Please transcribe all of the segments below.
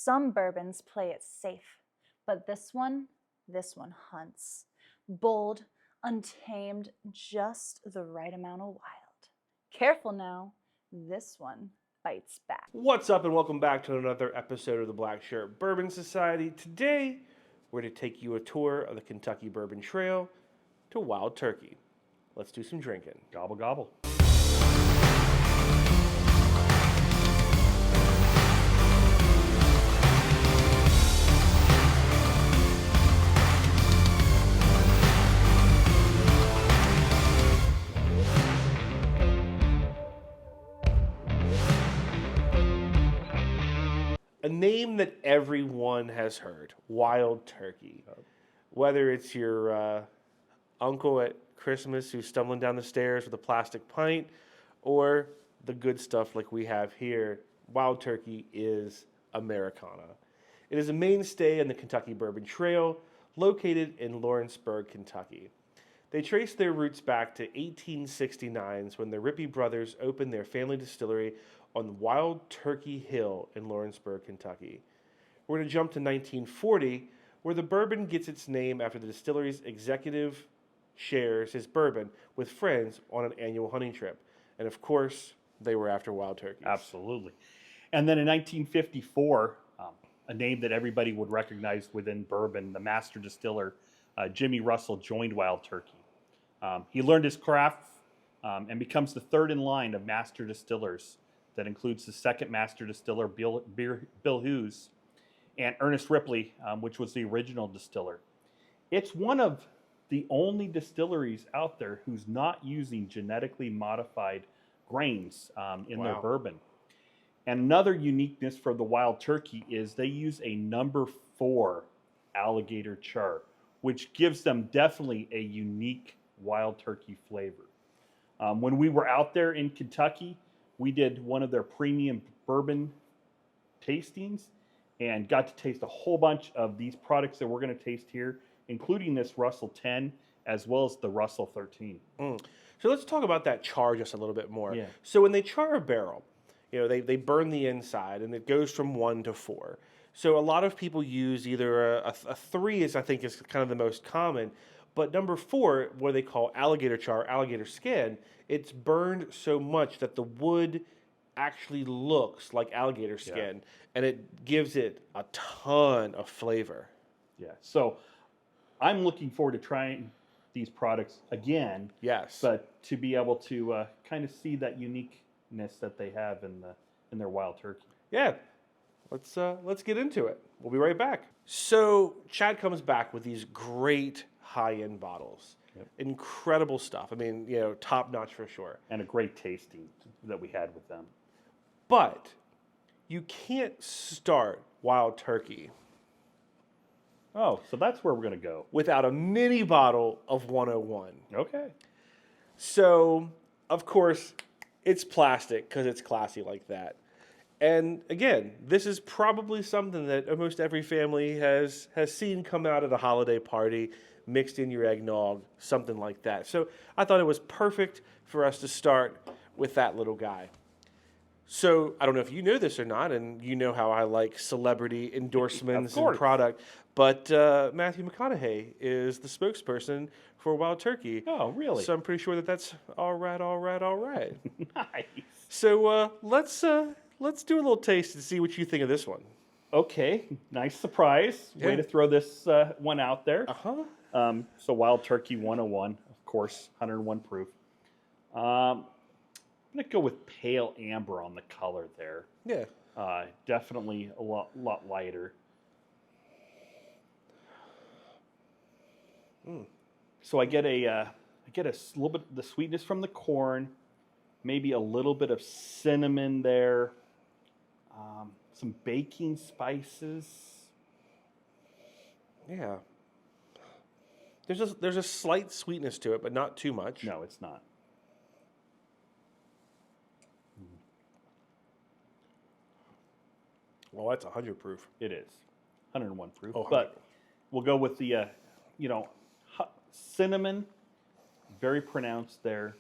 Some bourbons play it safe, but this one hunts. Bold, untamed, just the right amount of wild. Careful now, this one bites back. What's up, and welcome back to another episode of the Black Shirt Bourbon Society. Today, we're going to take you a tour of the Kentucky Bourbon Trail to Wild Turkey. Let's do some drinking. Gobble, gobble. A name that everyone has heard, Wild Turkey. Whether it's your uncle at Christmas who's stumbling down the stairs with a plastic pint, or the good stuff like we have here, Wild Turkey is Americana. It is a mainstay in the Kentucky Bourbon Trail, located in Lawrenceburg, Kentucky. They trace their roots back to 1869 when the Rippey brothers opened their family distillery on Wild Turkey Hill in Lawrenceburg, Kentucky. We're going to jump to 1940, where the bourbon gets its name after the distillery's executive shares his bourbon with friends on an annual hunting trip. And of course, they were after wild turkeys. Absolutely. And then in 1954, a name that everybody would recognize within bourbon, the Master Distiller Jimmy Russell joined Wild Turkey. He learned his craft and becomes the third in line of Master Distillers. That includes the second Master Distiller, Bill Hughes, and Ernest Ripley, which was the original distiller. It's one of the only distilleries out there who's not using genetically modified grains in their bourbon. And another uniqueness for the Wild Turkey is they use a number 4 alligator char, which gives them definitely a unique Wild Turkey flavor. When we were out there in Kentucky, we did one of their premium bourbon tastings and got to taste a whole bunch of these products that we're going to taste here, including this Russell 10 as well as the Russell 13. So let's talk about that char just a little bit more. Yeah. So when they char a barrel, they burn the inside and it goes from 1 to 4. So a lot of people use either a 3 is kind of the most common, but number 4, what they call alligator char, alligator skin, it's burned so much that the wood actually looks like alligator skin, and it gives it a ton of flavor. Yeah, so I'm looking forward to trying these products again. Yes. But to be able to kind of see that uniqueness that they have in their Wild Turkey. Yeah, let's get into it. We'll be right back. So Chad comes back with these great high-end bottles. Yep. Incredible stuff. I mean, top notch for sure. And a great tasting that we had with them. But you can't start Wild Turkey Oh, so that's where we're going to go. without a mini bottle of 101. Okay. So, of course, it's plastic because it's classy like that. And again, this is probably something that almost every family has seen come out at a holiday party, mixed in your eggnog, something like that. So I thought it was perfect for us to start with that little guy. So I don't know if you know this or not, and you know how I like celebrity endorsements and product, but Matthew McConaughey is the spokesperson for Wild Turkey. Oh, really? So I'm pretty sure that's all right. Nice. So let's do a little taste and see what you think of this one. Okay, nice surprise. Yeah. Way to throw this one out there. Uh-huh. So Wild Turkey 101, of course, 101 proof. I'm going to go with pale amber on the color there. Yeah. Definitely a lot lighter. So I get a little bit of the sweetness from the corn, maybe a little bit of cinnamon there, some baking spices. Yeah. There's a slight sweetness to it, but not too much. No, it's not. Well, that's 100 proof. It is 101 proof. Oh, 100. But we'll go with the cinnamon, very pronounced there.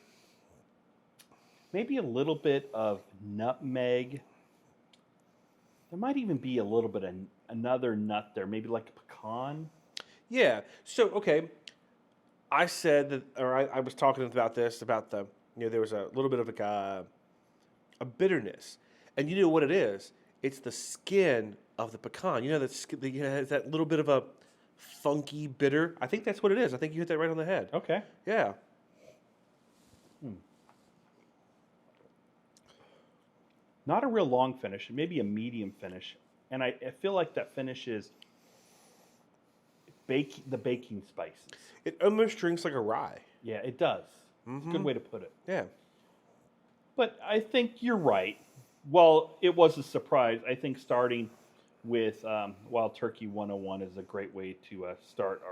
Maybe a little bit of nutmeg. There might even be a little bit of another nut there, maybe like a pecan. Yeah. So, okay, I said that, or I was talking about this, about the, there was a little bit of like a bitterness. And you know what it is? It's the skin of the pecan. You know, has that little bit of a funky bitter. I think that's what it is. I think you hit that right on the head. Okay. Yeah. Not a real long finish, maybe a medium finish. And I feel like that finish is the baking spices. It almost drinks like a rye. Yeah, it does. It's a good way to put it. Yeah. But I think you're right. Well, it was a surprise. I think starting with Wild Turkey 101 is a great way to start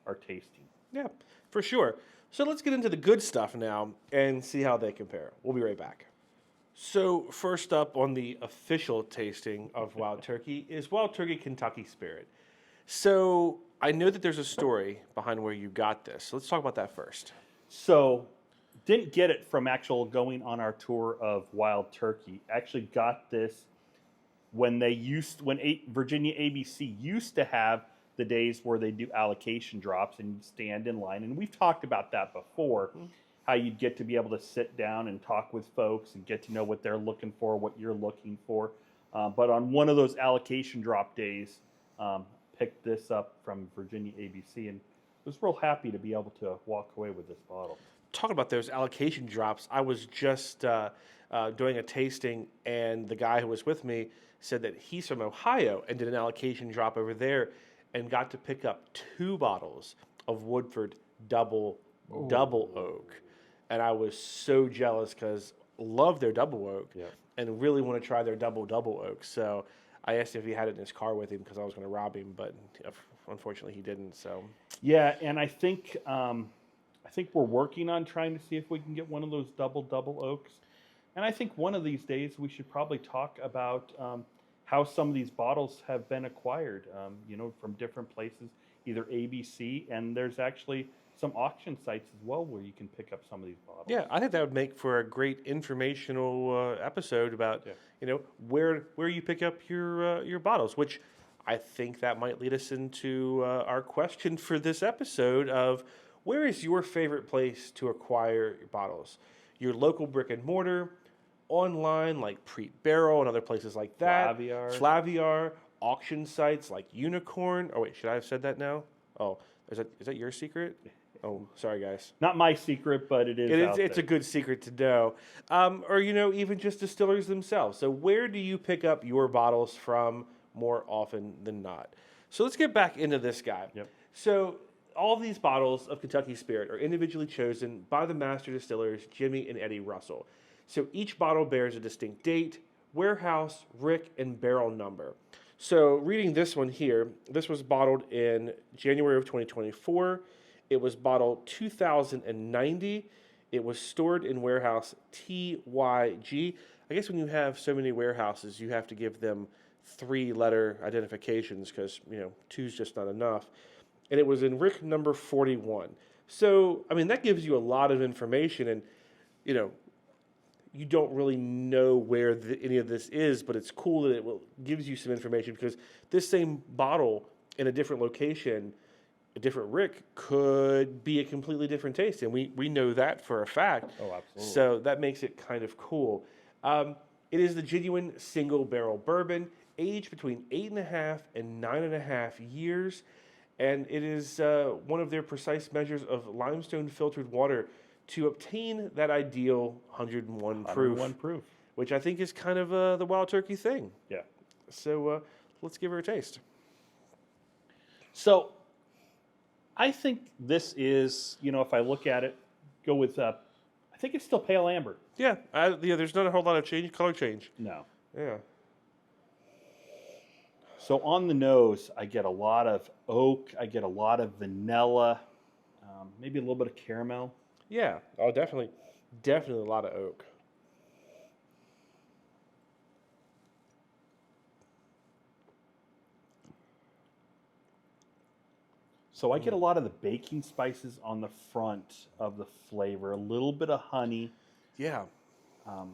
our tasting. Yeah, for sure. So let's get into the good stuff now and see how they compare. We'll be right back. So first up on the official tasting of Wild Turkey is Wild Turkey Kentucky Spirit. So I know that there's a story behind where you got this. So let's talk about that first. So didn't get it from actual going on our tour of Wild Turkey. Actually got this when Virginia ABC used to have the days where they do allocation drops and you stand in line. And we've talked about that before, how you'd get to be able to sit down and talk with folks and get to know what they're looking for, what you're looking for. But on one of those allocation drop days, picked this up from Virginia ABC and was real happy to be able to walk away with this bottle. Talking about those allocation drops, I was just doing a tasting, and the guy who was with me said that he's from Ohio and did an allocation drop over there and got to pick up 2 bottles of Woodford double oak. And I was so jealous because love their double oak and really want to try their double oak. So I asked him if he had it in his car with him because I was going to rob him, but unfortunately he didn't. So yeah, and I think we're working on trying to see if we can get one of those double oaks. And I think one of these days we should probably talk about how some of these bottles have been acquired, from different places, either ABC, and there's actually some auction sites as well where you can pick up some of these bottles. Yeah, I think that would make for a great informational episode about where you pick up your bottles, which I think that might lead us into our question for this episode of where is your favorite place to acquire your bottles? Your local brick and mortar, online like Preet Barrel and other places like that. Flaviar, auction sites like Unicorn. Oh wait, should I have said that now? Oh, is that your secret? Oh, sorry guys. Not my secret, but it is. It's a good secret to know. Or even just distilleries themselves. So where do you pick up your bottles from more often than not? So let's get back into this guy. Yep. So all these bottles of Kentucky Spirit are individually chosen by the Master Distillers Jimmy and Eddie Russell. So each bottle bears a distinct date, warehouse, rick, and barrel number. So reading this one here, this was bottled in January of 2024. It was bottled 2090. It was stored in warehouse TYG. I guess when you have so many warehouses, you have to give them 3-letter identifications because, 2's just not enough. And it was in rick number 41. So, that gives you a lot of information and, you don't really know where any of this is, but it's cool that it gives you some information because this same bottle in a different location, a different rick, could be a completely different taste. And we know that for a fact. Oh, absolutely. So that makes it kind of cool. It is the genuine single barrel bourbon, aged between 8.5 and 9.5 years. And it is one of their precise measures of limestone filtered water to obtain that ideal 101 proof. Which I think is kind of the Wild Turkey thing. Yeah. So let's give her a taste. So I think this is, if I look at it, go with, I think it's still pale amber. Yeah, there's not a whole lot of color change. No. Yeah. So on the nose, I get a lot of oak. I get a lot of vanilla, maybe a little bit of caramel. Yeah. Oh, definitely a lot of oak. So I get a lot of the baking spices on the front of the flavor, a little bit of honey. Yeah. A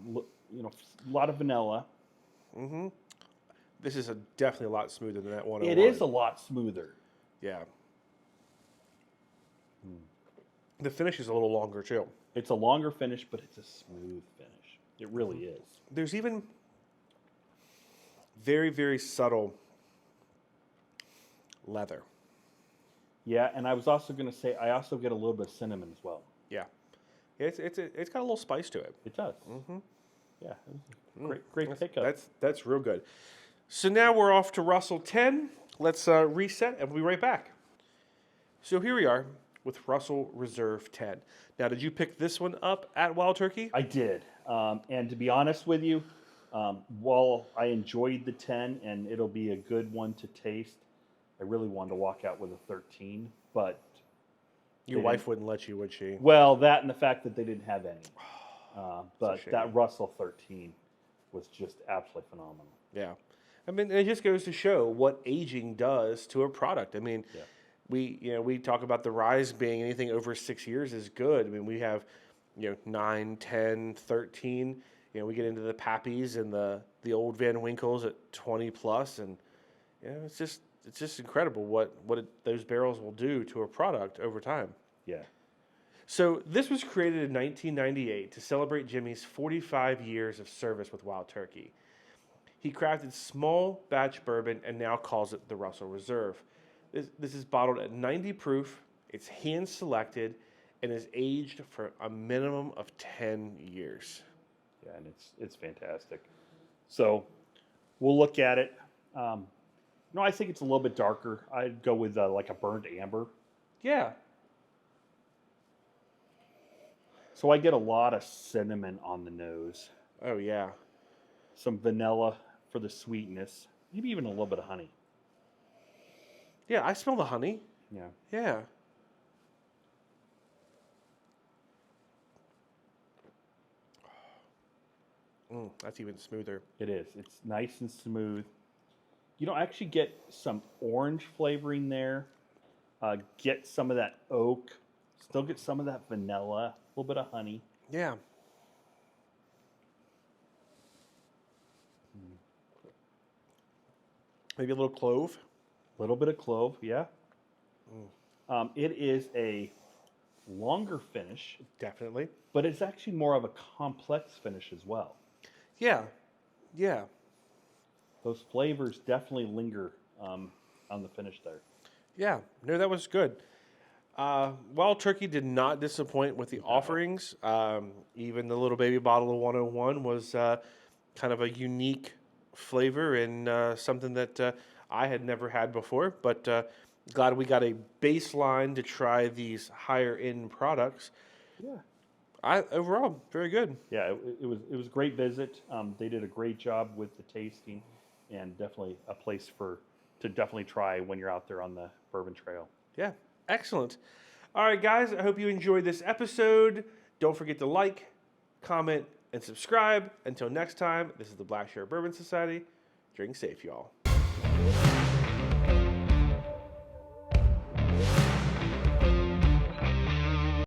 lot of vanilla. Mm-hmm. This is definitely a lot smoother than that 101. It is a lot smoother. Yeah. The finish is a little longer too. It's a longer finish, but it's a smooth finish. It really is. There's even very, very subtle leather. Yeah, and I was also going to say I also get a little bit of cinnamon as well. Yeah. It's got a little spice to it. It does. Mm-hmm. Yeah, it was a great pickup. That's real good. So now we're off to Russell 10. Let's reset and we'll be right back. So here we are with Russell Reserve 10. Now, did you pick this one up at Wild Turkey? I did. And to be honest with you, while I enjoyed the 10 and it'll be a good one to taste, I really wanted to walk out with a 13, but Your wife wouldn't let you, would she? well, that and the fact that they didn't have any. But shame. that Russell 13 was just absolutely phenomenal. Yeah. I mean, it just goes to show what aging does to a product. I mean, we talk about the rise being anything over 6 years is good. I mean, we have, 9, 10, 13. We get into the Pappies and the old Van Winkles at 20 plus, and it's just incredible what those barrels will do to a product over time. Yeah. So this was created in 1998 to celebrate Jimmy's 45 years of service with Wild Turkey. He crafted small batch bourbon and now calls it the Russell Reserve. This is bottled at 90 proof, it's hand selected, and is aged for a minimum of 10 years. Yeah, and it's fantastic. So we'll look at it. I think it's a little bit darker. I'd go with like a burnt amber. Yeah. So I get a lot of cinnamon on the nose. Oh, yeah. Some vanilla for the sweetness. Maybe even a little bit of honey. Yeah, I smell the honey. Yeah. Yeah. That's even smoother. It is. It's nice and smooth. You don't actually get some orange flavoring there. Get some of that oak. Still get some of that vanilla. A little bit of honey. Yeah. Maybe a little clove. A little bit of clove, yeah. It is a longer finish. Definitely. But it's actually more of a complex finish as well. Yeah. Yeah. Those flavors definitely linger on the finish there. Yeah. No, that was good. Wild Turkey did not disappoint with the offerings. Even the little baby bottle of 101 was kind of a unique flavor and something that I had never had before. But glad we got a baseline to try these higher end products. Yeah. Overall, very good. Yeah, it was a great visit. They did a great job with the tasting, and definitely a place to definitely try when you're out there on the Bourbon Trail. Yeah, excellent. All right, guys, I hope you enjoyed this episode. Don't forget to like, comment, and subscribe. Until next time, this is the Black Shirt Bourbon Society. Drink safe, y'all.